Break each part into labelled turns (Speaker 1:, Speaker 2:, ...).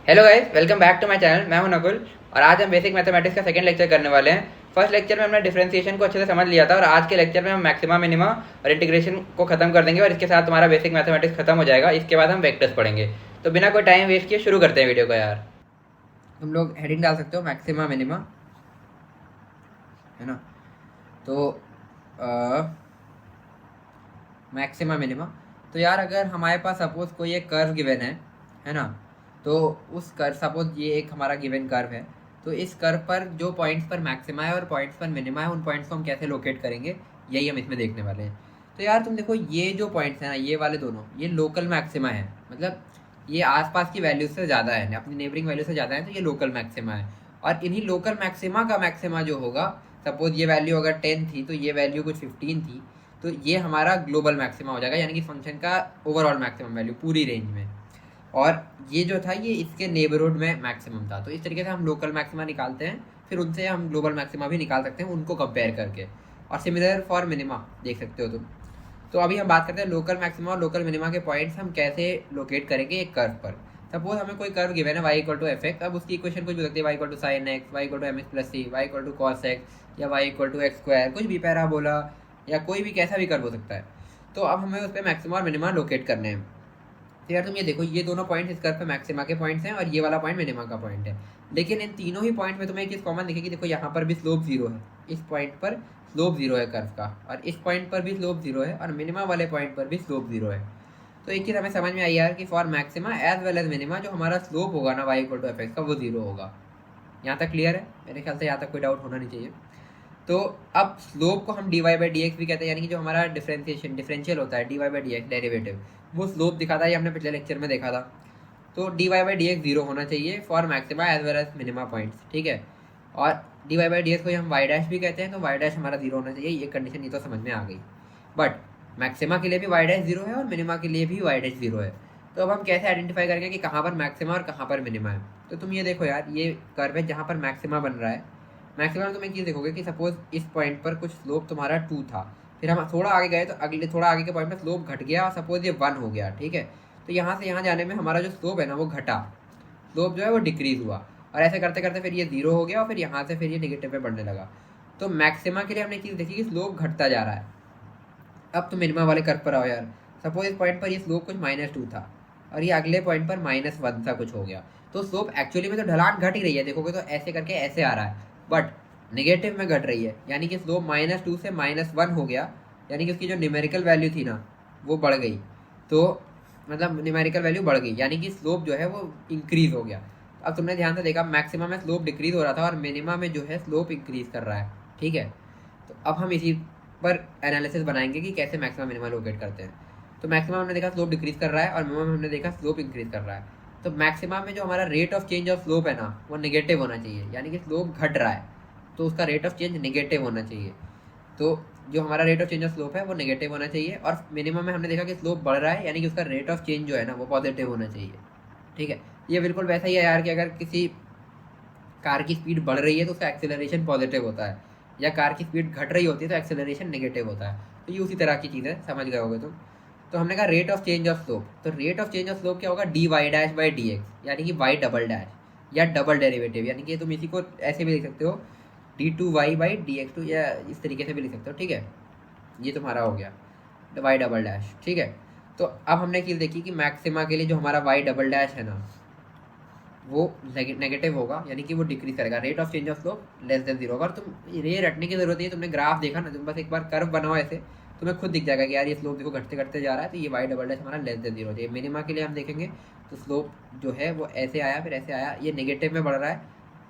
Speaker 1: Hello guys, welcome back to my channel. मैं हूं नकुल और आज हम बेसिक मैथमेटिक्स का सेकंड लेक्चर करने वाले हैं। फर्स्ट लेक्चर में हमने डिफरेंशिएशन को अच्छे से समझ लिया था और आज के लेक्चर में हम मैक्सिमा मिनिमा और इंटीग्रेशन को खत्म कर देंगे और इसके साथ हमारा बेसिक मैथमेटिक्स खत्म हो जाएगा। इसके बाद हम वेक्टर्स पढ़ेंगे। तो बिना कोई टाइम वेस्ट किए शुरू करते हैं वीडियो को। यार तुम लोग हेडिंग डाल सकते हो मैक्सिमा मिनिमा, है ना। तो मैक्सिमा मिनिमा, तो यार अगर हमारे पास सपोज कोई एक कर्व गिवन है ना। तो उस कर्व, सपोज ये एक हमारा गिवन कर्व है, तो इस कर्व पर जो पॉइंट्स पर मैक्सिमा है और पॉइंट्स पर मिनिमा है, उन पॉइंट्स को हम कैसे लोकेट करेंगे, यही हम इसमें देखने वाले हैं। तो यार तुम देखो, ये जो पॉइंट्स हैं ना, ये वाले दोनों, ये लोकल मैक्सिमा है। मतलब ये आसपास की वैल्यू से ज़्यादा है, अपनी नेबरिंग वैल्यू से ज़्यादा है, तो ये लोकल मैक्सिमा है। और इन्हीं लोकल मैक्सिमा का मैक्सिमा जो होगा, सपोज ये वैल्यू अगर 10 थी तो ये वैल्यू कुछ 15 थी, तो ये हमारा ग्लोबल मैक्सिमा हो जाएगा, यानी कि फंक्शन का ओवरऑल मैक्सिमम वैल्यू पूरी रेंज में। और ये जो था ये इसके नेबरहुड में मैक्सिमम था। तो इस तरीके से हम लोकल मैक्सिमा निकालते हैं, फिर उनसे हम ग्लोबल मैक्सिमा भी निकाल सकते हैं उनको कंपेयर करके। और सिमिलर फॉर मिनिमा देख सकते हो तुम। तो अभी हम बात करते हैं लोकल मैक्सिमा और लोकल मिनिमा के पॉइंट्स हम कैसे लोकेट करेंगे एक कर्व पर। सपोज हमें कोई कर्व गिवन है y equal to f x. अब उसकी इक्वेशन कुछ भी सकती है, y equal to sine x, y equal to m x plus c, y equal to cos x, या y equal to x square, कुछ भी पैराबोला, या कोई भी कैसा भी कर्व हो सकता है। तो अब हमें उस पर मैक्सिमा और मिनिमा लोकेट करने हैं। तो यार तुम ये देखो, ये दोनों पॉइंट इस कर्व पे मैक्सिमा के पॉइंट्स हैं और ये वाला पॉइंट मिनिमा का पॉइंट है। लेकिन इन तीनों ही पॉइंट में तुम्हें एक चीज़ कॉमन दिखेगी। देखो यहाँ पर भी स्लोप जीरो है, इस पॉइंट पर स्लोप जीरो है कर्व का, और इस पॉइंट पर भी स्लोप जीरो है, और मिनिमा वाले पॉइंट पर भी स्लोप जीरो है। तो एक चीज़ हमें समझ में आई यार कि for maxima as well as minima जो हमारा स्लोप होगा ना y equal to f x का, वो जीरो होगा। यहाँ तक क्लियर है? मेरे ख्याल से यहाँ तक कोई डाउट होना नहीं चाहिए। तो अब स्लोप को हम d y by d x भी कहते हैं, यानी कि जो हमारा डिफरेंशियल होता है d y by d x derivative, वो स्लोप दिखाता है। ये हमने पिछले लेक्चर में देखा था। तो d y by d x zero होना चाहिए for maxima as well as minima points, ठीक है। और d y by d x को हम वाई डैश भी कहते हैं, तो वाई डैश हमारा जीरो होना चाहिए। ये कंडीशन ये तो समझ में आ गई। बट मैक्सिमा के लिए भी वाई डैश जीरो है और मिनिमा के लिए भी वाई डैश जीरो है। तो अब हम कैसे आइडेंटिफाई करेंगे कि कहाँ पर मैक्सिमा और कहाँ पर मिनिमा है। तो तुम ये देखो यार, ये कर्व है जहाँ पर मैक्सिमा बन रहा है। मैक्सिमम तुम एक चीज़ देखोगे कि सपोज इस पॉइंट पर कुछ स्लोप तुम्हारा 2 था, फिर हम थोड़ा आगे गए तो अगले थोड़ा आगे के पॉइंट पर स्लोप घट गया और सपोज ये 1 हो गया, ठीक है। तो यहाँ से यहाँ जाने में हमारा जो स्लोप है ना वो घटा, स्लोप जो है वो डिक्रीज हुआ, और ऐसे करते करते फिर ये 0 हो गया और फिर यहाँ से फिर ये नेगेटिव पे बढ़ने लगा। तो मैक्सिमा के लिए हमने चीज़ देखी कि स्लोप घटता जा रहा है। अब तो मिनिमा वाले कर्व पर आओ यार। सपोज इस पॉइंट पर ये स्लोप कुछ -2 था और ये अगले पॉइंट पर -1 सा कुछ हो गया। तो स्लोप एक्चुअली में तो ढलान घट ही रही है, देखोगे तो ऐसे करके ऐसे आ रहा है, बट नेगेटिव में घट रही है, यानी कि स्लोप -2 से -1 हो गया, यानी कि उसकी जो न्यूमेरिकल वैल्यू थी ना वो बढ़ गई। तो मतलब न्यूमेरिकल वैल्यू बढ़ गई, यानी कि स्लोप जो है वो इंक्रीज हो गया। अब तुमने ध्यान से देखा, मैक्सिमम में स्लोप डिक्रीज हो रहा था और मिनिमा में जो है स्लोप इंक्रीज कर रहा है, ठीक है। तो अब हम इसी पर एनालिसिस बनाएंगे कि कैसे मैक्सिमम मिनिमा लोकेट करते हैं। तो मैक्सिमम हमने देखा स्लोप डिक्रीज कर रहा है और मिनिमम हमने देखा स्लोप इंक्रीज कर रहा है। तो मैक्सिमम में जो हमारा rate of change of slope है ना वो नेगेटिव होना चाहिए, यानी कि स्लोप घट रहा है तो उसका रेट ऑफ चेंज नेगेटिव होना चाहिए। तो जो हमारा rate of change of slope है वो नेगेटिव होना चाहिए, और मिनिमम में हमने देखा कि स्लोप बढ़ रहा है, यानी कि उसका रेट ऑफ चेंज जो है ना वो पॉजिटिव होना चाहिए, ठीक है। ये बिल्कुल वैसा ही है यार कि अगर किसी कार की स्पीड बढ़ रही है तो उसका एक्सेलरेशन पॉजिटिव होता है, या कार की स्पीड घट रही होती है तो एक्सेलरेशन नेगेटिव होता है। तो ये उसी तरह की चीज़ है, समझ गए होगे तुम। तो हमने कहा rate of change of slope, तो rate of change of slope क्या होगा, d y dash by d x, यानी कि वाई डबल डैश या डबल डेरिवेटिव, यानी कि तुम इसी को ऐसे भी लिख सकते हो d two y by d x two, या इस तरीके से भी लिख सकते हो, ठीक है। ये तुम्हारा हो गया वाई डबल डैश, ठीक है। तो अब हमने चीज़ देखी कि मैक्सिमा के लिए जो हमारा वाई डबल डैश है ना वो नेगेटिव होगा, यानी कि वो डिक्रीज करेगा, rate of change of slope less than zero होगा। और तुम ये रटने की जरूरत नहीं है, तुमने ग्राफ देखा ना, तुम बस एक बार कर्व बनाओ ऐसे, तुम्हें खुद दिख जाएगा कि यार ये स्लोप देखो घटते घटते जा रहा है, तो ये वाई डबल डैश हमारा लेस देन जीरो चाहिए। मिनिमा के लिए हम देखेंगे तो स्लोप जो है वो ऐसे आया फिर ऐसे आया, ये नेगेटिव में बढ़ रहा है,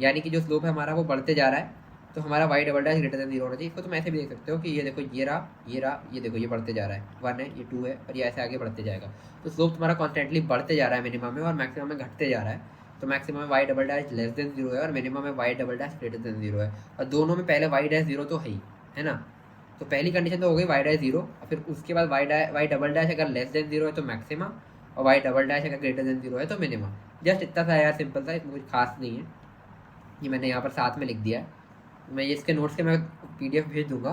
Speaker 1: यानी कि जो स्लोप है हमारा वो बढ़ते जा रहा है, तो हमारा y double dash greater than zero होना चाहिए। इसको तुम ऐसे भी देख सकते हो कि ये देखो ये रहा ये रहा, ये देखो ये बढ़ते जा रहा है, 1 है, ये 2 है, और ये ऐसे आगे बढ़ते जाएगा। तो स्लोप तुम्हारा कॉन्स्टेंटली बढ़ते जा रहा है मिनिमम में, और मैक्सिमम में घटते जा रहा है। तो मैक्सिमम में y double dash less than zero है और मिनिमम में y double dash greater than zero है, और दोनों में पहले वाई डैश जीरो तो है ना। तो पहली कंडीशन तो हो गई वाई डैश जीरो, और फिर उसके बाद वाई डबल डैश अगर लेस देन जीरो है तो मैक्सिमा, और वाई डबल डैश अगर ग्रेटर देन जीरो है तो मिनिमा। जस्ट इतना सा यार, सिंपल सा, इसमें कुछ खास नहीं है। ये मैंने यहाँ पर साथ में लिख दिया है, मैं ये इसके नोट्स के मैं PDF भेज दूंगा,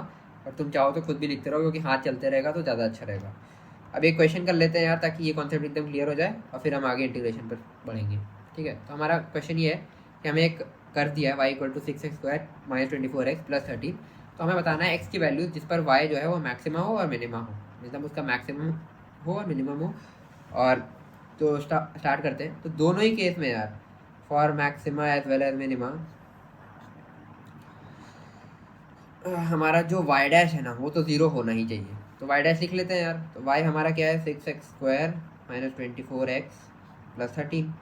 Speaker 1: और तुम चाहो तो खुद भी लिखते रहो, क्योंकि हाथ चलते रहेगा तो ज़्यादा अच्छा रहेगा। अब एक क्वेश्चन कर लेते हैं यार, ताकि ये कॉन्सेप्ट एकदम क्लियर हो जाए और फिर हम आगे इंटीग्रेशन पर बढ़ेंगे। ठीक है। तो हमारा क्वेश्चन ये है कि हमें एक कर दिया है y equal to 6x² minus 24x plus 13। तो हमें बताना है x की वैल्यू जिस पर y जो है वो मैक्सिमम हो और मिनिमम हो, मतलब उसका मैक्सिमम हो और मिनिमम हो। और तो स्टार्ट करते हैं। तो दोनों ही केस में यार, for maxima as well as minima, हमारा जो y डैश है ना वो तो 0 होना ही चाहिए। तो y डैश लिख लेते हैं यार। तो y हमारा क्या है, 6x² माइनस 24x प्लस 13।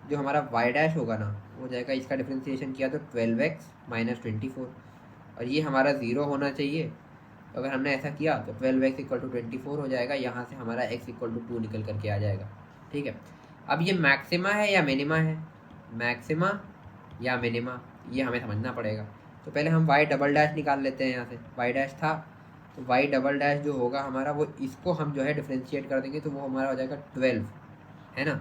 Speaker 1: जो हमारा y डैश होगा ना वो हो जाएगा, इसका डिफ्रेंसिएशन किया तो 12x माइनस 24, और ये हमारा 0 होना चाहिए। तो अगर हमने ऐसा किया तो 12x इक्वल टू 24 हो जाएगा, यहाँ से हमारा x इक्वल टू 2 निकल करके आ जाएगा। ठीक है। अब ये मैक्सिमा है या मिनिमा है, मैक्सिमा या मिनिमा, ये हमें समझना पड़ेगा। तो पहले हम y डबल डैश निकाल लेते हैं। यहाँ से y डैश था, तो y डबल डैश जो होगा हमारा वो, इसको हम जो है डिफ्रेंशिएट कर देंगे तो वो हमारा हो जाएगा 12, है ना।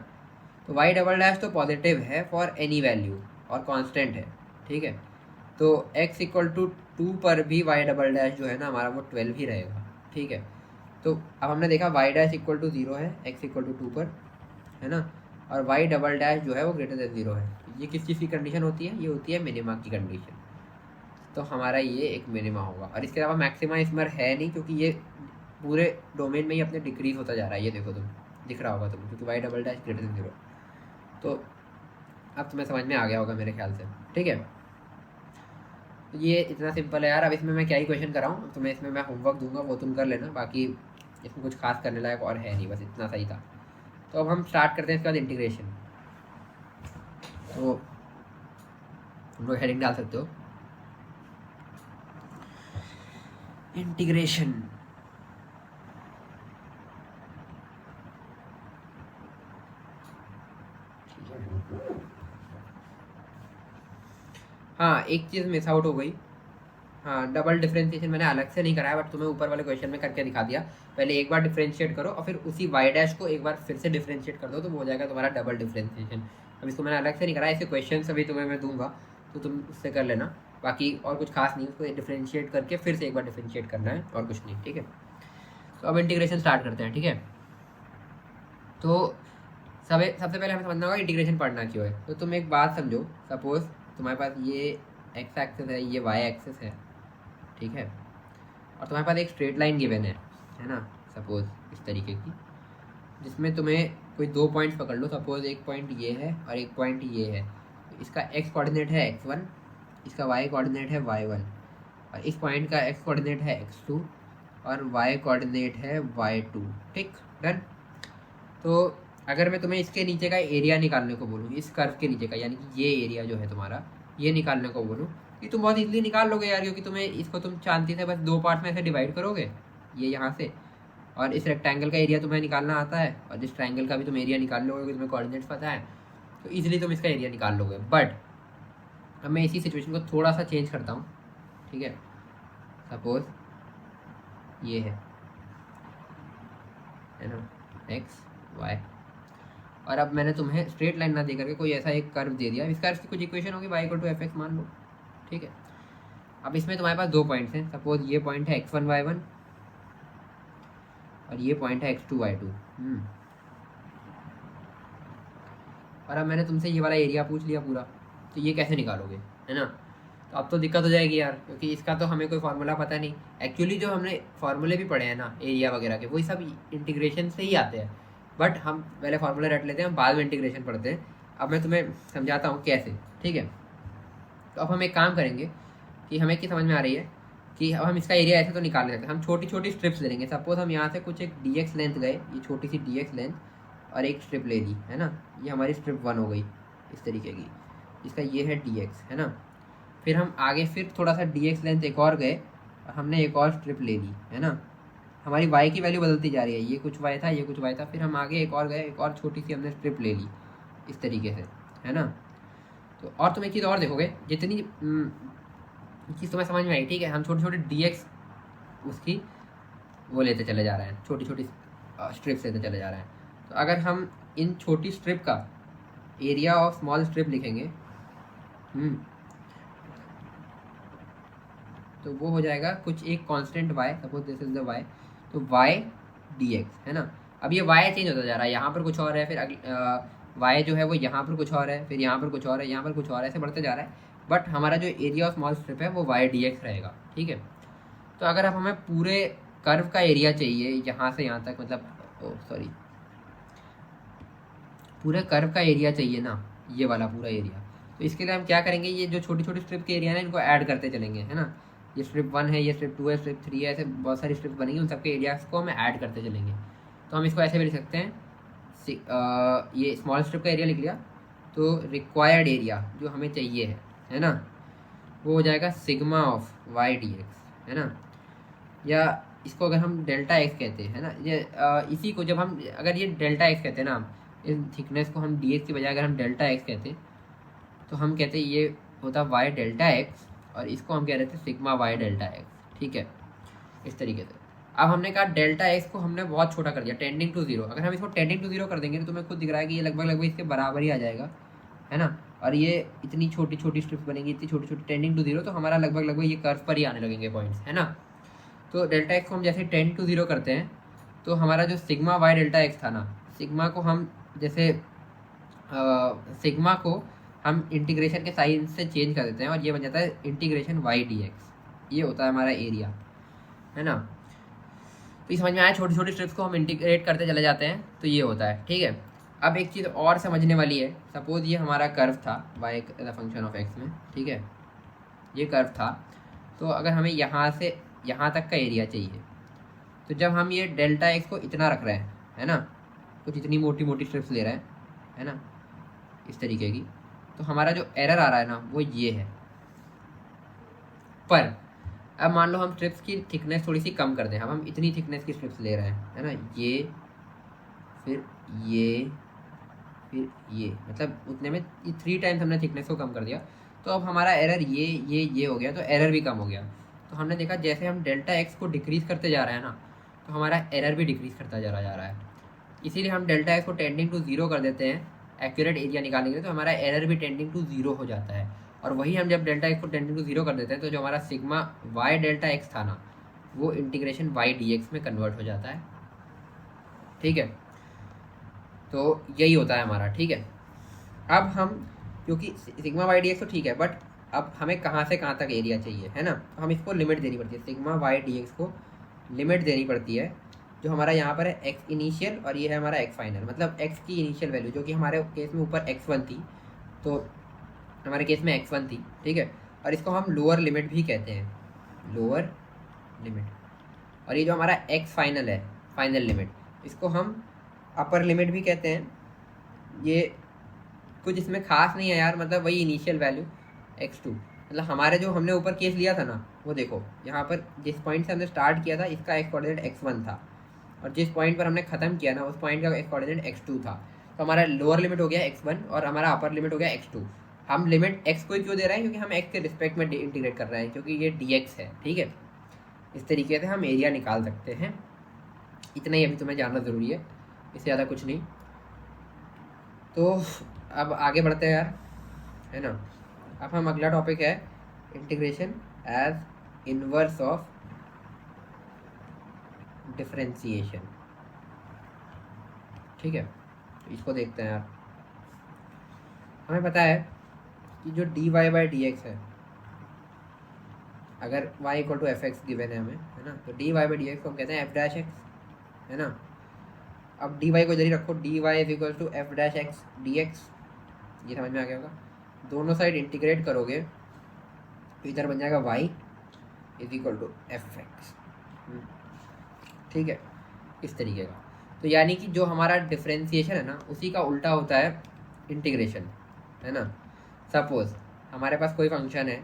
Speaker 1: तो y डबल डैश तो पॉजिटिव है फॉर एनी वैल्यू और कांस्टेंट है, ठीक है। तो x इक्वल टू 2 पर भी y डबल डैश जो है ना हमारा वो 12 ही रहेगा, ठीक है। तो अब हमने देखा y डैश इक्वल टू 0 है x इक्वल टू 2 पर, है ना, और y डबल डैश जो है वो ग्रेटर देन 0 है। ये किस चीज़ की कंडीशन होती है, ये होती है मिनिमा की कंडीशन। तो हमारा ये एक मिनिमा होगा। और इसके अलावा मैक्सिमा इसमें है नहीं, क्योंकि ये पूरे डोमेन में ही अपने डिक्रीज होता जा रहा है। ये देखो, तुम दिख रहा होगा तुम्हें, क्योंकि y double dash greater then 0। तो अब तुम्हें समझ में आ गया होगा मेरे ख्याल से, ठीक है। तो ये इतना सिंपल है यार। अब इसमें मैं क्या ही क्वेश्चन कराऊँ तुम्हें, इसमें मैं होमवर्क दूंगा, वो तुम कर लेना। बाकी इसमें कुछ खास करने लायक और है नहीं, बस इतना सही था। तो अब हम स्टार्ट करते हैं इसके बाद इंटीग्रेशन। तो हम लोग हेडिंग डाल सकते हो, इंटीग्रेशन। हाँ, एक चीज़ मिस आउट हो गई। हाँ, डबल डिफरेंशिएशन मैंने अलग से नहीं कराया, बट तुम्हें ऊपर वाले क्वेश्चन में करके दिखा दिया। पहले एक बार डिफरेंशिएट करो और फिर उसी y डैश को एक बार फिर से डिफरेंशिएट कर दो, तो वो हो जाएगा तुम्हारा डबल डिफरेंशिएशन। अब इसको मैंने अलग से नहीं कराया, इसके क्वेश्चन अभी तुम्हें मैं दूंगा, तो तुम उससे कर लेना। बाकी और कुछ खास नहीं, उसको डिफरेंशिएट करके फिर से एक बार डिफरेंशिएट करना है, और कुछ नहीं, ठीक है। तो अब इंटीग्रेशन स्टार्ट करते हैं, ठीक है। तो सबसे पहले हमें समझना होगा इंटीग्रेशन पढ़ना क्यों है। तो तुम एक बात समझो, सपोज तुम्हारे पास ये एक्स एक्सिस है, ये वाई एक्सिस है, ठीक है, और तुम्हारे पास एक स्ट्रेट लाइन गिवन है ना, सपोज इस तरीके की, जिसमें तुम्हें कोई 2 पॉइंट्स पकड़ लो। सपोज एक पॉइंट ये है और एक पॉइंट ये है। तो इसका x कोऑर्डिनेट है x1, इसका y कोऑर्डिनेट है y1, और इस पॉइंट का x कोऑर्डिनेट है x2 और y कोऑर्डिनेट है y2, ठीक, डन। तो अगर मैं तुम्हें इसके नीचे का एरिया निकालने को बोलूँ, इस कर्व के नीचे का, यानी कि ये एरिया जो है तुम्हारा, ये निकालने को बोलूँ, ये तुम बहुत इजीली निकाल लोगे यार, क्योंकि तुम्हें इसको तुम शांति से बस 2 पार्ट में ऐसे डिवाइड करोगे, ये यहाँ से, और इस रेक्टेंगल का एरिया तुम्हें निकालना आता है, और इस ट्रायंगल का भी तुम एरिया निकाल लोगे, तुम्हें कोऑर्डिनेट्स पता है, तो इजीली तुम इसका एरिया निकाल लोगे। बट अब मैं इसी सिचुएशन को थोड़ा सा चेंज करता हूँ, ठीक है। सपोज ये है ना, एक्स वाई, और अब मैंने तुम्हें स्ट्रेट लाइन ना दे करके कोई ऐसा एक कर्व दे दिया। इस कर्व की कुछ इक्वेशन होगी, y equal to f x मान लो, ठीक है। अब इसमें तुम्हारे पास 2 पॉइंट्स हैं। सपोज ये पॉइंट है x1 y1 और ये पॉइंट है x2 y2। और अब मैंने तुमसे ये वाला एरिया पूछ लिया पूरा, तो ये कैसे निकालोगे, है ना। तो अब तो दिक्कत हो जाएगी यार, क्योंकि इसका तो हमें कोई फार्मूला पता नहीं। एक्चुअली जो हमने फार्मूले भी पढ़े हैं ना एरिया वगैरह के, वही सब इंटीग्रेशन से ही आते हैं, बट हम पहले फार्मूला रट लेते हैं, हम बाद में इंटीग्रेशन पढ़ते हैं। अब मैं तुम्हें समझाता हूँ कैसे, ठीक है। तो अब हम एक काम करेंगे कि हमें क्या समझ में आ रही है कि अब हम इसका एरिया ऐसे तो निकाल लेते हैं। हम छोटी छोटी स्ट्रिप्स ले लेंगे। सपोज हम यहाँ से कुछ एक dx लेंथ गए, ये छोटी सी dx लेंथ, और एक स्ट्रिप ले ली, है ना, ये हमारी स्ट्रिप 1 हो गई इस तरीके की, इसका ये है dx, है ना। फिर हम आगे फिर थोड़ा सा dx लेंथ एक और गए और हमने एक और स्ट्रिप ले ली, है ना। हमारी y की वैल्यू बदलती जा रही है, ये कुछ y था, ये कुछ y था। फिर हम आगे एक और गए, एक और छोटी सी हमने स्ट्रिप ले ली इस तरीके से, है ना। तो और तुम एक चीज़ और देखोगे, जितनी चीज़ तुम्हें समझ में आई, ठीक है, हम छोटे छोटे dx उसकी वो लेते चले जा रहे हैं, छोटी छोटी स्ट्रिप्स लेते चले जा रहे हैं। तो अगर हम इन छोटी स्ट्रिप का एरिया ऑफ स्मॉल स्ट्रिप लिखेंगे, तो वो हो जाएगा कुछ एक constant y, suppose this is the y, तो y dx, है ना। अब ये y चेंज होता जा रहा है, यहाँ पर कुछ और है, फिर वाई जो है वो यहाँ पर कुछ और है, फिर यहाँ पर कुछ और है, यहाँ पर कुछ और है, ऐसे बढ़ते जा रहा है। बट हमारा जो एरिया ऑफ स्मॉल स्ट्रिप है वो वाई डी एक्स रहेगा, ठीक है। तो अगर अब हमें पूरे कर्व का एरिया चाहिए यहाँ से यहाँ तक, मतलब सॉरी, पूरे कर्व का एरिया चाहिए ना, ये वाला पूरा एरिया, तो इसके लिए हम क्या करेंगे, ये जो छोटी छोटी स्ट्रिप के एरिया है इनको ऐड करते चलेंगे, है ना। ये स्ट्रिप 1 है, ये स्ट्रिप 2 है, स्ट्रिप 3 है, ऐसे बहुत सारी स्ट्रिप बनेंगी, उन सबके एरियाज को हम ऐड करते चलेंगे। तो हम इसको ऐसे भी लिख सकते हैं, ये स्मॉल स्ट्रिप का एरिया लिख लिया, तो रिक्वायर्ड एरिया जो हमें चाहिए है ना, वो हो जाएगा sigma of y d x, है ना। या इसको अगर हम डेल्टा एक्स कहते हैं ना, ये इसी को जब हम, अगर ये डेल्टा एक्स कहते हैं ना, इस थिकनेस को हम डी एक्स की बजाय अगर हम डेल्टा एक्स कहते तो हम कहते ये होता वाई डेल्टा एक्स, और इसको हम कह रहे थे सिग्मा वाई डेल्टा एक्स, ठीक है, इस तरीके से। अब हमने कहा डेल्टा एक्स को हमने बहुत छोटा कर दिया, टेंडिंग टू जीरो। अगर हम इसको टेंडिंग टू जीरो कर देंगे तो तुम्हें खुद दिख रहा है कि ये लगभग लगभग इसके बराबर ही आ जाएगा, है ना। और ये इतनी छोटी छोटी स्ट्रिप्स बनेंगी, इतनी छोटी छोटी टेंडिंग टू जीरो, तो हमारा लगभग लगभग ये कर्व पर ही आने लगेंगे पॉइंट्स, है ना। तो डेल्टा एक्स को हम जैसे टेंड टू जीरो करते हैं, तो हमारा जो सिग्मा वाई डेल्टा एक्स था ना, सिग्मा को हम जैसे सिग्मा को हम इंटीग्रेशन के साइन से चेंज कर देते हैं, और ये बन जाता है इंटीग्रेशन वाई डी एक्स। ये होता है हमारा एरिया, है ना। तो ये समझ में आया, छोटी छोटी स्ट्रिप्स को हम इंटीग्रेट करते चले जाते हैं, तो ये होता है, ठीक है। अब एक चीज़ और समझने वाली है, सपोज ये हमारा कर्व था y as a function of x में, ठीक है, ये कर्व था। तो अगर हमें यहाँ से यहाँ तक का एरिया चाहिए, तो जब हम ये डेल्टा एक्स को इतना रख रहे हैं, है ना, कुछ इतनी मोटी मोटी स्ट्रिप्स ले रहे हैं, है ना, इस तरीके की, तो हमारा जो एरर आ रहा है ना वो ये है। पर अब मान लो हम स्ट्रिप्स की थिकनेस थोड़ी सी कम कर दें, अब हम इतनी थिकनेस की स्ट्रिप्स ले रहे हैं, है ना, ये फिर ये फिर ये, मतलब उतने में ये 3 टाइम्स हमने थिकनेस को कम कर दिया, तो अब हमारा एरर ये हो गया, तो एरर भी कम हो गया। तो हमने देखा जैसे हम डेल्टा एक्स को डिक्रीज़ करते जा रहे हैं ना, तो हमारा एरर भी डिक्रीज़ करता जा रहा है। इसीलिए हम डेल्टा एक्स को टेंडिंग टू जीरो कर देते हैं एक्यूरेट एरिया निकालने के लिए, तो हमारा एरर भी टेंडिंग टू जीरो हो जाता है। और वही हम जब डेल्टा एक्स को टेंडिंग टू जीरो कर देते हैं, तो जो हमारा सिग्मा वाई डेल्टा एक्स था ना, वो इंटीग्रेशन वाई डी एक्स में कन्वर्ट हो जाता है, ठीक है। तो यही होता है हमारा, ठीक है। अब हम, क्योंकि सिग्मा वाई डी एक्स तो ठीक है, बट अब हमें कहाँ से कहाँ तक एरिया चाहिए, है ना, तो हम इसको लिमिट देनी पड़ती है, सिग्मा वाई डी एक्स को लिमिट देनी पड़ती है, जो हमारा यहाँ पर है एक्स इनिशियल और ये है हमारा एक्स फाइनल, मतलब एक्स की इनिशियल वैल्यू, जो कि हमारे केस में ऊपर x1 थी, तो हमारे केस में x1 थी, ठीक है। और इसको हम लोअर लिमिट भी कहते हैं, लोअर लिमिट। और ये जो हमारा एक्स फाइनल है, फाइनल लिमिट, इसको हम अपर लिमिट भी कहते हैं। ये कुछ इसमें खास नहीं है यार, मतलब वही इनिशियल वैल्यू x2, मतलब हमारे जो हमने ऊपर केस लिया था ना, वो देखो यहाँ पर जिस पॉइंट से हमने स्टार्ट किया था इसका एक्स कोऑर्डिनेट x1 था, और जिस पॉइंट पर हमने ख़त्म किया ना उस पॉइंट का एक्स कोऑर्डिनेट x2 था। तो हमारा लोअर लिमिट हो गया x1 और हमारा अपर लिमिट हो गया x2। हम लिमिट x को क्यों दे रहे हैं, क्योंकि हम x के रिस्पेक्ट में इंटीग्रेट कर रहे हैं, क्योंकि ये dx है, ठीक है। इस तरीके से हम एरिया निकाल सकते हैं, इतना ही अभी तुम्हें जानना ज़रूरी है, इससे ज़्यादा कुछ नहीं। तो अब आगे बढ़ते हैं यार, है ना। अब हम अगला टॉपिक है integration as inverse of differentiation, ठीक है। तो इसको देखते हैं यार। हमें पता है कि जो dy बाई डी एक्स है, अगर y equal to f x given है हमें, है ना, तो dy बाई डी एक्स को हम कहते हैं एफ डैश एक्स, है ना। अब dy को इधर ही रखो, dy is equal to f dash x d x, ये समझ में आ गया होगा। दोनों साइड इंटीग्रेट करोगे तो इधर बन जाएगा y is equal to f x, ठीक है, इस तरीके का। तो यानी कि जो हमारा डिफरेंशिएशन है ना उसी का उल्टा होता है इंटीग्रेशन, है ना। सपोज हमारे पास कोई फंक्शन है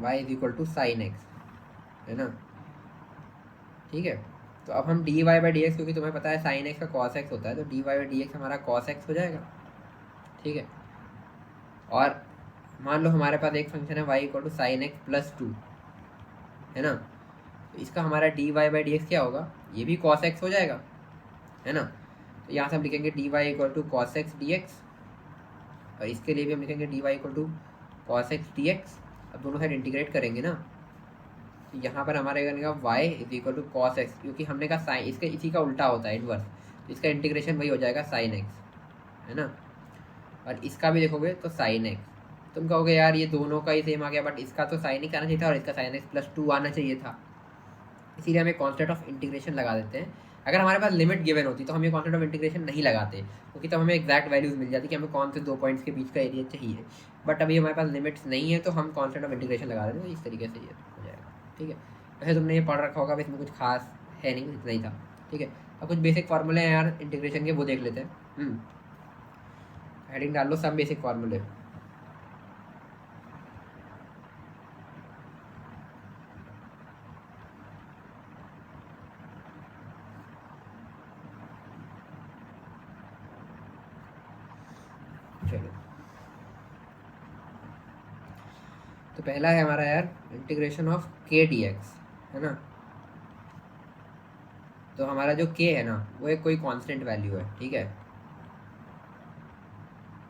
Speaker 1: y is equal to sine x, है ना, ठीक है। तो अब हम dy बाई डी एक्स, क्योंकि तुम्हें पता है साइन एक्स का कॉस एक्स होता है, तो dy बाई डी एक्स हमारा कॉस एक्स हो जाएगा, ठीक है। और मान लो हमारे पास एक फंक्शन है y equal to sine x plus 2, है ना, तो इसका हमारा dy बाई डी एक्स क्या होगा, ये भी cos x हो जाएगा, है ना। तो यहाँ से हम लिखेंगे dy equal to cos x d x, और इसके लिए भी हम लिखेंगे dy equal to cos x d x. अब दोनों साइड इंटीग्रेट करेंगे ना, तो यहाँ पर हमारे बनेगा y is equal to cos x, क्योंकि हमने कहा साइन, इसके इसी का उल्टा होता है इनवर्स, तो इसका इंटीग्रेशन वही हो जाएगा साइन एक्स, है ना। और इसका भी देखोगे तो साइन एक्स, तुम कहोगे यार ये दोनों का ही सेम आ गया, बट इसका तो साइन एक्स आना चाहिए था और इसका साइन एक्स प्लस 2 आना चाहिए था, इसीलिए हम एक कॉन्स्टेंट ऑफ इंटीग्रेशन लगा देते हैं। अगर हमारे पास लिमिट गिवन होती तो हम ये कॉन्स्टेंट ऑफ इंटीग्रेशन नहीं लगाते, क्योंकि तब हमें एग्जैक्ट वैल्यूज मिल जाती कि हमें कौन से दो पॉइंट्स के बीच का एरिया चाहिए। बट अभी हमारे पास लिमिट्स नहीं है तो हम कॉन्स्टेंट ऑफ इंटीग्रेशन लगा देते हैं, इस तरीके से ये हो जाएगा। ठीक है, वैसे तुमने ये पढ़ रखा होगा, इसमें कुछ खास है नहीं, इतना ही था। ठीक है, अब कुछ बेसिक फार्मूले हैं यार इंटीग्रेशन के, वो देख लेते हैं। हेडिंग डाल लो सब बेसिक फार्मूले। चलो, तो पहला है हमारा यार इंटीग्रेशन ऑफ के डी एक्स, है ना। तो हमारा जो के है ना वो एक कोई कांस्टेंट वैल्यू है। ठीक है,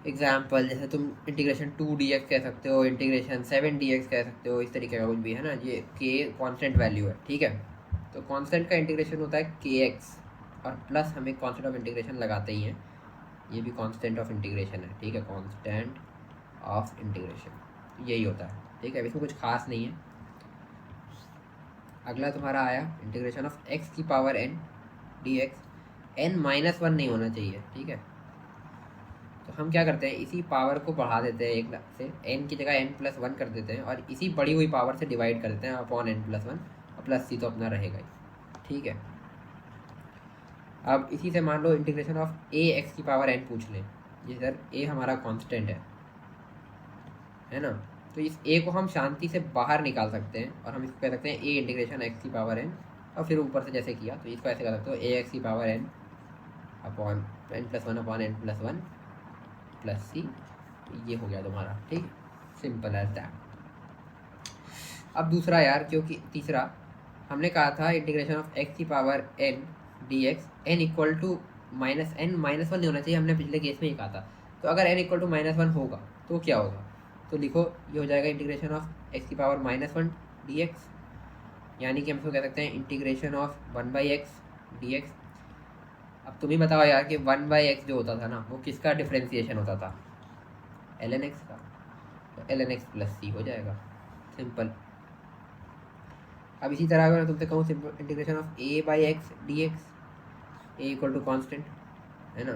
Speaker 1: एग्जाम्पल जैसे तुम इंटीग्रेशन 2 dx कह सकते हो, इंटीग्रेशन 7 dx कह सकते हो, इस तरीके का कुछ भी है ना। ये के कांस्टेंट वैल्यू है। ठीक है, तो कांस्टेंट का इंटीग्रेशन होता है के एक्स, और प्लस हम एक कांस्टेंट ऑफ इंटीग्रेशन लगाते ही हैं, ये भी कांस्टेंट ऑफ इंटीग्रेशन है। ठीक है, कांस्टेंट ऑफ इंटीग्रेशन यही होता है। ठीक है, इसमें कुछ खास नहीं है। अगला तुम्हारा आया इंटीग्रेशन ऑफ एक्स की power n d x, n -1 नहीं होना चाहिए। ठीक है, तो हम क्या करते हैं, इसी पावर को बढ़ा देते हैं एक से, n की जगह n+1 कर देते हैं, और इसी बढ़ी हुई पावर से डिवाइड कर देते हैं अपॉन n+1, और प्लस सी तो अपना रहेगा ही। ठीक है, अब इसी से मान लो इंटीग्रेशन ऑफ ए एक्स की पावर n पूछ लें, जी सर a हमारा कांस्टेंट है ना। तो इस a को हम शांति से बाहर निकाल सकते हैं, और हम इसको कह सकते हैं a इंटीग्रेशन एक्स की पावर n, और फिर ऊपर से जैसे किया तो इसको ऐसे कर सकते हो a एक्स की power n upon n+1 upon n+1 plus c, तो ये हो गया तुम्हारा। ठीक, सिंपल एज दैट। अब दूसरा यार, क्योंकि तीसरा हमने कहा था इंटीग्रेशन ऑफ एक्स की power n d x, n equal to -n -1 नहीं होना चाहिए, हमने पिछले केस में ही कहा था। तो अगर n इक्वल टू -1 होगा तो क्या होगा, तो लिखो ये हो जाएगा इंटीग्रेशन ऑफ एक्स की पावर -1 डी एक्स, यानी कि हम इसको कह सकते हैं integration of 1/x D x. अब तुम ही बताओ यार कि 1/x जो होता था ना वो किसका डिफ्रेंसिएशन होता था, ln x का, तो ln x प्लस सी हो जाएगा, सिंपल। अब इसी तरह अगर मैं तुमसे कहूँ simple integration of a/x dx, a equal to constant, है ना।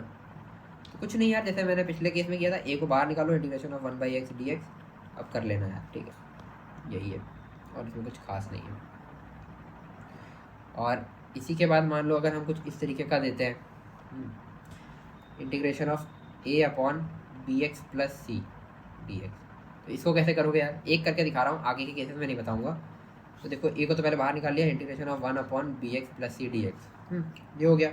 Speaker 1: तो कुछ नहीं यार, जैसे मैंने पिछले केस में किया था, a को बाहर निकालो, इंटीग्रेशन ऑफ 1/x dx, अब कर लेना यार। ठीक है, यही है, और इसमें कुछ खास नहीं है। और इसी के बाद मान लो अगर हम कुछ इस तरीके का देते हैं, integration of a upon b x plus c d x, तो इसको कैसे करोगे यार, एक करके दिखा रहा हूँ, आगे के केसेस में नहीं बताऊंगा। तो देखो a को तो पहले बाहर निकाल लिया, integration of 1 upon b x plus c d x, ये हो गया।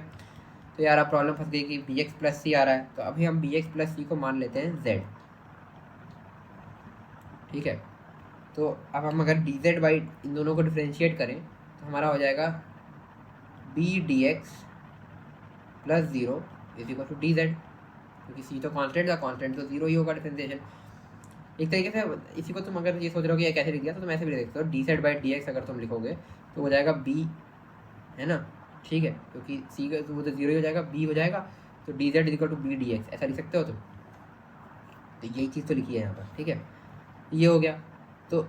Speaker 1: तो यार अब प्रॉब्लम फंस गई कि बी एक्स प्लस सी आ रहा है, तो अभी हम बी एक्स प्लस सी को मान लेते हैं z। ठीक है, तो अब हम अगर डी जेड बाई इन दोनों को डिफ्रेंशिएट करें तो हमारा हो जाएगा b d x plus 0 is equal to d z, क्योंकि सी तो कांस्टेंट था, कांस्टेंट तो 0 ही होगा डिफरेंशिएशन। एक तरीके से इसी को तुम अगर ये सोच रहे हो कि ये कैसे लिख दिया, तो तुम ऐसे भी लिख सकते हो, D Z by d x अगर तुम लिखोगे तो हो जाएगा बी, है ना। ठीक है, क्योंकि सी का तो वो तो 0 ही हो जाएगा, बी हो जाएगा, तो d z is equal to b d x, ऐसा लिख सकते हो तुम। तो यही चीज़ तो लिखी है यहाँ पर। ठीक है, ये हो गया। तो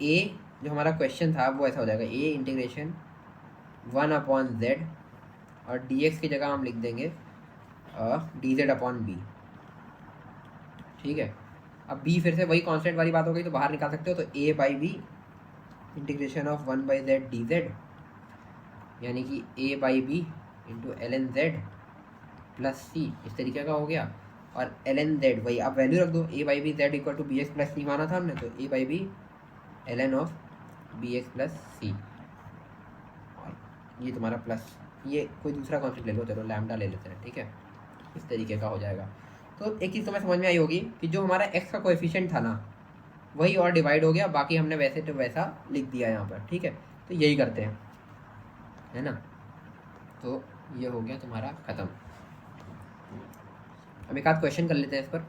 Speaker 1: ए जो हमारा क्वेश्चन था वो ऐसा हो जाएगा, ए इंटीग्रेशन 1 अपॉन जेड, और डी एक्स की जगह हम लिख देंगे डी जेड अपॉन बी। ठीक है, अब बी फिर से वही कांस्टेंट वाली बात हो गई, तो बाहर निकाल सकते हो, तो a by b integration of 1/z d z, यानी कि a by b into ln z plus c, इस तरीके का हो गया। और ln z वही, आप वैल्यू रख दो, a by b z equal to b x plus c माना था हमने, तो a by b ln of b x plus c, और ये तुम्हारा प्लस, ये कोई दूसरा कॉन्सेप्ट ले लो, चलो लैम्डा ले लेते हैं। ठीक है, इस तरीके का हो जाएगा। तो एक चीज़ तुम्हें समझ में आई होगी कि जो हमारा x का कोएफिशिएंट था ना वही और डिवाइड हो गया, बाकी हमने वैसे तो वैसा लिख दिया यहाँ पर। ठीक है, तो यही करते हैं, है ना। तो ये हो गया तुम्हारा ख़त्म। अब एक आध क्वेश्चन कर लेते हैं इस पर।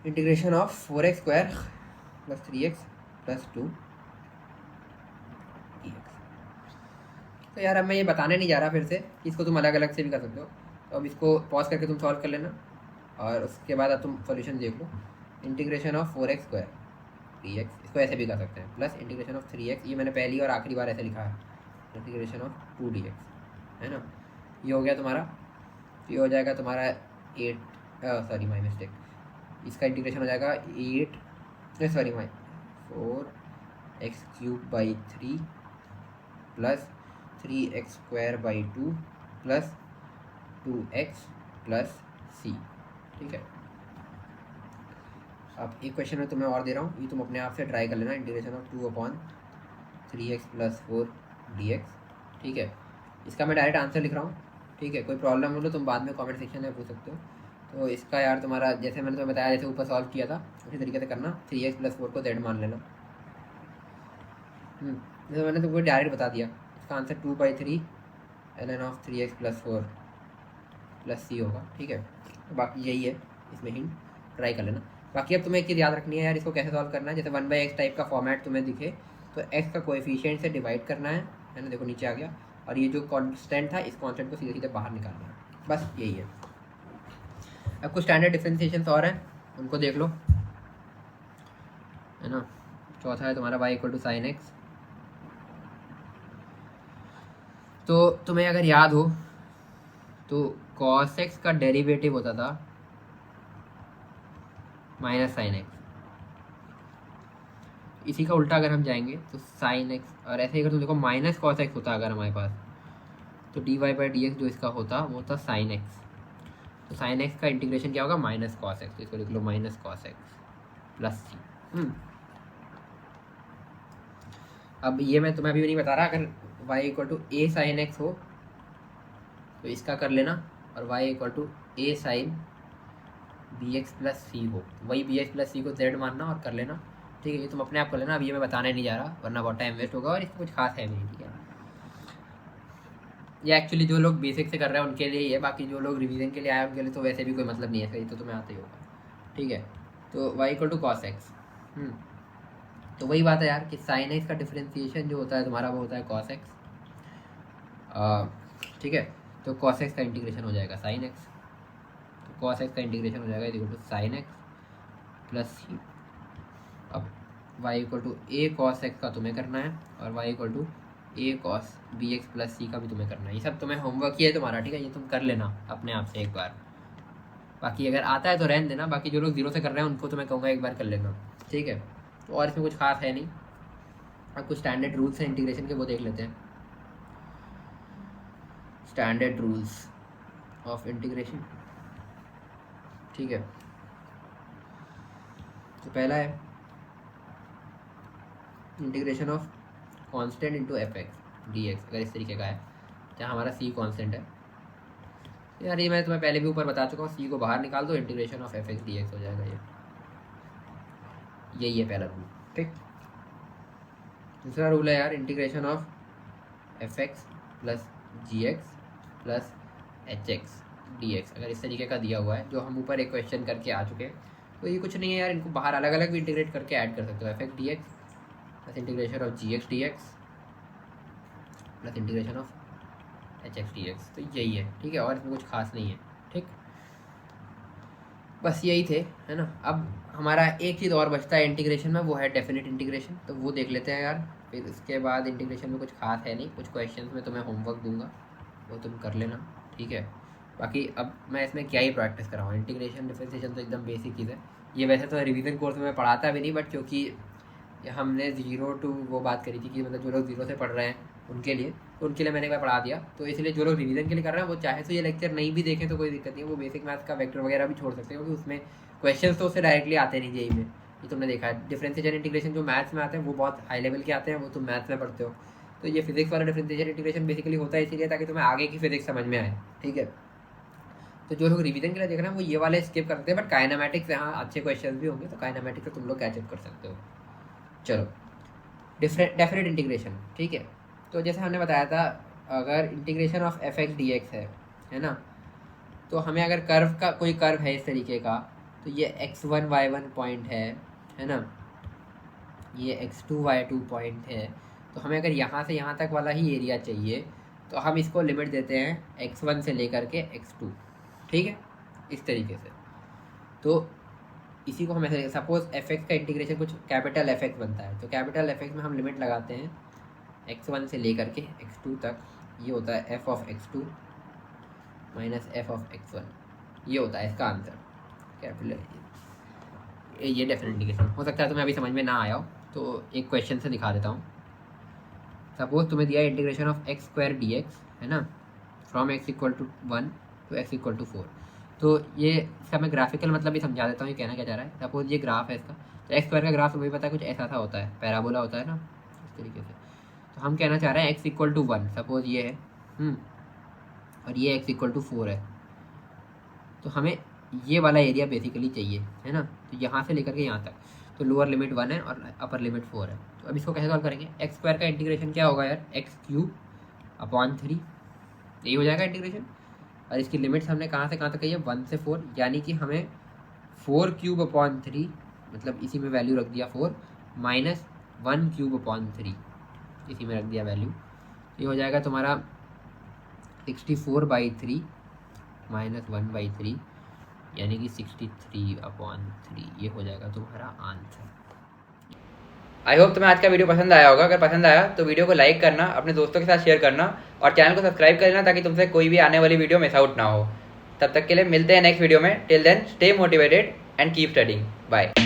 Speaker 1: Integration of 4x square plus 3x plus 2 dx, तो यार अब मैं ये बताने नहीं जा रहा फिर से कि इसको तुम अलग अलग से भी कर सकते हो। तो अब इसको पॉज करके तुम सॉल्व कर लेना और उसके बाद अब तुम सॉल्यूशन देख लो। इंटीग्रेशन ऑफ 4x² dx, इसको ऐसे भी कर सकते हैं, प्लस इंटीग्रेशन ऑफ 3x, ये मैंने पहली और आखिरी बार ऐसे लिखा है, इंटीग्रेशन ऑफ 2dx, है ना। ये हो गया तुम्हारा, ये हो जाएगा तुम्हारा 8, सॉरी माई मिस्टेक, इसका इंटीग्रेशन हो जाएगा 4x³ plus 3x² 2 plus 2x plus c, ठीक है। अब एक क्वेश्चन में तुम्हें और दे रहा हूँ, ये तुम अपने आप से ट्राई कर लेना, इंटीग्रेशन ऑफ 2/3x + 4 dx, ठीक है। इसका मैं डायरेक्ट आंसर लिख रहा हूँ, ठीक है। कोई प्रॉब्लम हो तो तुम बाद में कमेंट सेक्शन में पूछ सकते हो। तो इसका यार तुम्हारा, जैसे मैंने तुम्हें बताया, जैसे ऊपर सॉल्व किया था उसी तरीके से करना, 3x + 4 को z मान लेना। जैसे मैंने तुमको डायरेक्ट बता दिया, इसका answer 2/3 ln of 3x + 4 + c होगा, ठीक है। तो बाकी यही है, इसमें हिंट ट्राई कर लेना। बाकी अब तुम्हें एक चीज़ याद रखनी है यार, इसको कैसे सॉल्व करना है। जैसे 1/x टाइप का फॉर्मेट तुम्हें दिखे तो x का कोएफिशिएंट से डिवाइड करना है ना, देखो नीचे आ गया, और ये जो कांस्टेंट था इस कांस्टेंट को सीधे सीधे बाहर निकालना है, बस यही है। अब कुछ स्टैंडर्ड डिफरेंशिएशंस और हैं, उनको देख लो, है ना। चौथा है तुम्हारा y = sin x। तो तुम्हें अगर याद हो तो cos x का डेरिवेटिव होता था -sin x, इसी का उल्टा अगर हम जाएंगे तो sin x, और ऐसे ही अगर तुम देखो -cos x होता अगर हमारे पास, तो dy/dx जो इसका होता वो होता sin x। तो sin x का इंटीग्रेशन क्या होगा, -cos x, तो इसको लिख लो -cos x + c। अब ये मैं तुम्हें अभी भी नहीं बता रहा, अगर y = a sin x हो तो इसका कर लेना, और y = a sin bx + c हो, वही bx + c को z मानना और कर लेना, ठीक है। ये तुम अपने आप कर लेना, अभी ये मैं बताने नहीं जा रहा वरना बहुत टाइम वेस्ट होगा, और इसमें कुछ खास है भी नहीं, ठीक है। ये एक्चुअली जो लोग बेसिक से कर रहे हैं उनके लिए ही है, बाकी जो लोग रिवीजन के लिए आए उनके लिए तो वैसे भी कोई मतलब नहीं है, सही तो तुम्हें आता ही होगा, ठीक है। तो y = cos x, तो वही बात है यार कि sin x का डिफरेंशिएशन जो होता है तुम्हारा वो होता है cos x, ठीक है। तो cos x का इंटीग्रेशन हो जाएगा sin x, तो cos x का इंटीग्रेशन हो जाएगा sin x + c। अब y = a cos x का तुम्हें करना है, और y = a cos bx + c का भी तुम्हें करना है। ये सब तुम्हें होमवर्क ही है तुम्हारा, ठीक है, ये तुम कर लेना अपने आप से एक बार। बाकी अगर आता है तो रहने देना, बाकी जो लोग जीरो से कर रहे हैं उनको तो मैं कहूँगा एक बार कर लेना, ठीक है। तो और इसमें कुछ खास है नहीं। अब कुछ स्टैंडर्ड रूल्स हैं इंटीग्रेशन के, वो देख लेते हैं। स्टैंडर्ड रूल्स ऑफ इंटीग्रेशन, ठीक है। तो पहला है integration of constant into fx dx, अगर इस तरीके का है जहाँ हमारा c कांस्टेंट है। यार ये मैं तुम्हें पहले भी ऊपर बता चुका हूँ, c को बाहर निकाल दो, इंटीग्रेशन ऑफ fx dx हो जाएगा। यही है पहला रूल, ठीक। दूसरा रूल है यार, integration of fx + gx + hx dx, अगर इस तरीके का दिया हुआ है जो हम ऊपर एक क्वेश्चन करके आ चुके हैं, तो ये कुछ नहीं है यार, इनको बाहर अलग अलग भी इंटीग्रेट करके ऐड कर सकते हो। fx dx + integration of gx dx + integration of hx dx, तो यही है, ठीक है। और इसमें कुछ खास नहीं है, ठीक, बस यही थे, है ना। अब हमारा एक चीज़ और बचता है इंटीग्रेशन में, वो है डेफिनेट इंटीग्रेशन, तो वो देख लेते हैं यार। फिर उसके बाद इंटीग्रेशन में कुछ खास है नहीं, कुछ क्वेश्चंस में तुम्हें होमवर्क दूंगा, वो तुम कर लेना, ठीक है। बाकी अब मैं इसमें क्या ही प्रैक्टिस कराऊँ, इंटीग्रेशन डिफरेंशिएशन तो एकदम बेसिक चीज़ है। ये वैसे तो रिवीजन कोर्स में मैं पढ़ाता भी नहीं, बट क्योंकि हमने 0 to वो बात करी थी कि मतलब जो लोग 0 से पढ़ रहे हैं उनके लिए, तो उनके लिए मैंने एक बार पढ़ा दिया, तो इसलिए जो लोग रिवीजन के लिए कर रहे हैं वो चाहे तो ये लेक्चर नहीं भी देखें तो कोई दिक्कत नहीं है, वो बेसिक मैथ्स का वेक्टर वगैरह भी छोड़ सकते हैं, क्योंकि उसमें क्वेश्चन तो उससे डायरेक्टली आते नहीं जेई में। ये तुमने देखा है, डिफरेंशिएशन इंटीग्रेशन जो मैथ्स में आते हैं वो बहुत हाई लेवल के आते हैं, वो तुम मैथ्स में पढ़ते हो। तो ये फिजिक्स वाला डिफरेंशिएशन इंटीग्रेशन बेसिकली होता है इसीलिए ताकि तुम्हें आगे की फिजिक्स समझ में आए, ठीक है। तो जो लोग रिवीजन के लिए देख रहे हैं वो ये वाले स्किप कर सकते हैं, बट काइनेमेटिक्स यहाँ अच्छे क्वेश्चन भी होंगे, तो काइनेमेटिक्स से तुम लोग कैचअप कर सकते हो। चलो, डेफिनेट इंटीग्रेशन, ठीक है। तो जैसे हमने बताया था, अगर इंटीग्रेशन ऑफ fx dx है ना, तो हमें अगर कर्व का कोई कर्व है इस तरीके का, तो ये x1 y1 पॉइंट है ना, ये x2 y2 पॉइंट है, तो हमें अगर यहाँ से यहाँ तक वाला ही एरिया चाहिए, तो हम इसको लिमिट देते हैं x1 से लेकर के x2, ठीक है, इस तरीके से। तो इसी को हम ऐसे, सपोज fx का इंटीग्रेशन कुछ कैपिटल fx बनता है, तो कैपिटल fx में हम लिमिट लगाते हैं x1 से लेकर के x2 तक, ये होता है f of x2 minus f of x1, ये होता है इसका आंसर कैपिटल। ये डेफिनेट इंटीग्रेशन हो सकता है तुम्हें अभी समझ में ना आया हो, तो एक क्वेश्चन से दिखा देता हूँ। सपोज तुम्हें दिया integration of x square dx, है ना, from x equal to 1 to x equal to 4। तो ये इसका मैं ग्राफिकल मतलब भी समझा देता हूँ, ये कहना क्या चाह रहा है। सपोज ये ग्राफ है इसका, तो एक्स स्क्वायर का ग्राफ तुम्हें पता है कुछ ऐसा सा होता है, पैराबोला होता है ना, इस तरीके से। तो हम कहना चाह रहे हैं x इक्वल टू 1, सपोज ये है, और ये x इक्वल टू 4 है। तो हमें ये वाला एरिया बेसिकली चाहिए, है ना। तो यहाँ से लेकर के यहाँ तक, तो लोअर लिमिट 1 है और अपर लिमिट 4 है। तो अब इसको कैसे सॉल्व करेंगे, एक्स स्क्वायर का इंटीग्रेशन क्या होगा यार, x³ अपॉन 3, यही हो जाएगा इंटीग्रेशन। और इसकी लिमिट्स हमने कहाँ से कहाँ तक कही है, 1 से 4, यानी कि हमें 4³ अपॉन 3, मतलब इसी में वैल्यू रख दिया 4, माइनस 1³ अपॉन 3, इसी में रख दिया वैल्यू। ये हो जाएगा तुम्हारा 64/3 माइनस 1/3, यानी कि 63/3, ये हो जाएगा तुम्हारा आंसर। आई होप तुम्हें आज का वीडियो पसंद आया होगा। अगर पसंद आया तो वीडियो को लाइक करना, अपने दोस्तों के साथ शेयर करना और चैनल को सब्सक्राइब कर लेना, ताकि तुमसे कोई भी आने वाली वीडियो मिस आउट ना हो। तब तक के लिए मिलते हैं नेक्स्ट वीडियो में। Till then stay motivated and keep studying. Bye.